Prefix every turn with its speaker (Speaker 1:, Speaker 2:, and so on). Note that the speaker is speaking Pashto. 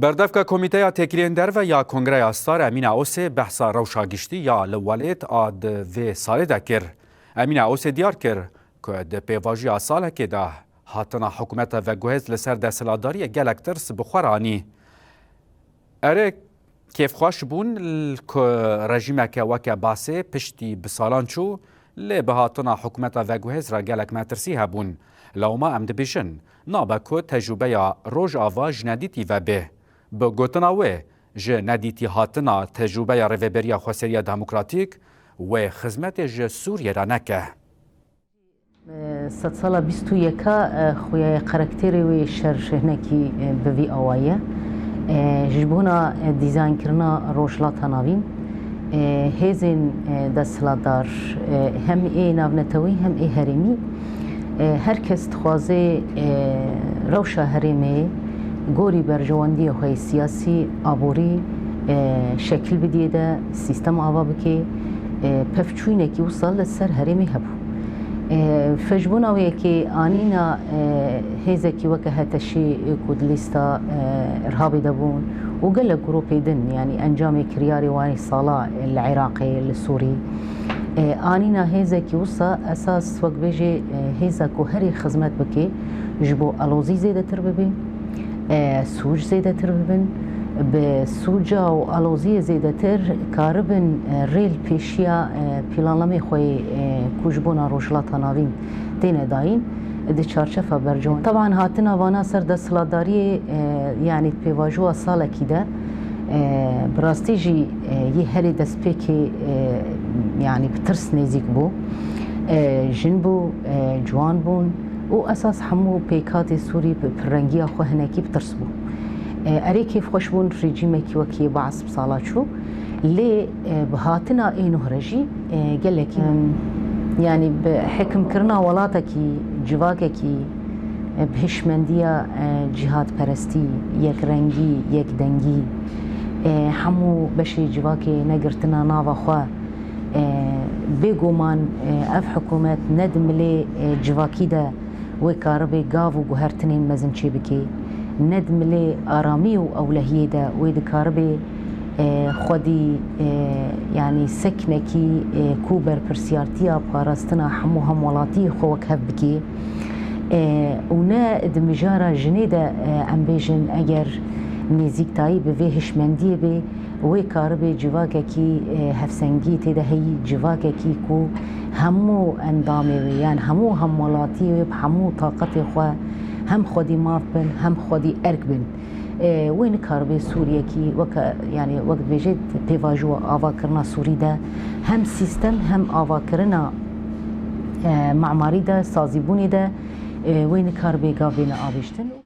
Speaker 1: بردفکا کمیته تکرین در و یا کنگره استار امین اوسه بحثا روشا گشتی یا لوالت آد و سال دکر. امین اوسه دیار کر که ده پیواجی سال که ده هاتنا حکومت و گوهز لسر دستلاداری گلک ترس بخورانی. اره کیف خوش بون که رژیم که وکه باسه پشتی بسالان چو لی به هاتنا حکومت و گوهز را گلک مترسی هبون. لوما ام دبیشن نابا که تجربه یا روژ آوا جندیتی و به گوتنا و جندیتی هاتنا تجربه یا رویبریا خواسریا دموکراتیک و خدمت ج سوریه را نکه.
Speaker 2: صد سال 21 خوی قرکتری و شرشنکی بوی آوایه جبونا دیزاین کرنا روشلات ناوین هزین دستلادار هم ای ناونتوی هم ای هرمی هر کس خوازه روشا هرمی گوری برجواندی خوی سیاسی آبوری شکل بدیده سیستم آوا بکی پفچوینه کی وصل سر هرمی هبو فجبونا ويكي آنينا هيزكي وكهتشي كود ليستا إرهابي دبون وقال جروبي دن يعني أنجامي كرياري واني صلاة العراقي السوري آنينا هيزكي وصا أساس وقت بيجي هيزكو هري خدمات بكي جبو ألوزي زيادة ترببين سوج زيادة ترببين بسوجا و آلوزی زیدتر کاربن ریل پیشیا پیلانلامی خوی کوجبونا روشلاتا ناوین دین داین دی چارچفا برجون طبعا هاتنا وانا سر دستلاداری يعني پیواجوا ساله کیده براستی جی یه هری دست پیکی يعني بترس نزیک بو جن بو جوان بون و اساس همو پیکات سوری پرنگی خو هنکی بترس بو اری کیف خوشبون رژیمی کی وکی بعض بصالاتشو لی بهاتنا اینو هرجی قال يعني بحكم كرنا ولاتكي جواكي بهشمندية جهاد پرستی یک رنگی یک دنگی همو بشي جواكي نقرتنا ناوا خوا بيقومان اف حكومات ندم لي جواكي دا وكاربي قافو قهرتنين مزن چي بكي ندم لي آرامي و أولهية دا ويد كاربي خودي يعني سكنكي كوبر برسيارتيا باراستنا حمو همولاتي خوك هبكي ونا دمجارة جنيدة ام بيجن اگر نزيك تاي بفيهش مندية بي وي كاربي جواكي هفسنجي تيدا هي جواكي كو همو اندامي يعني همو همولاتي همو طاقتي خوا هم خودی ماف بن هم خودی ارک بن وين كاربي سوريا كي وك يعني وقت بيجي بيواجو آوا كرنا سوري ده هم سيستم هم آوا كرنا معماري ده سازيبوني ده وين كاربي قابلنا آبشتن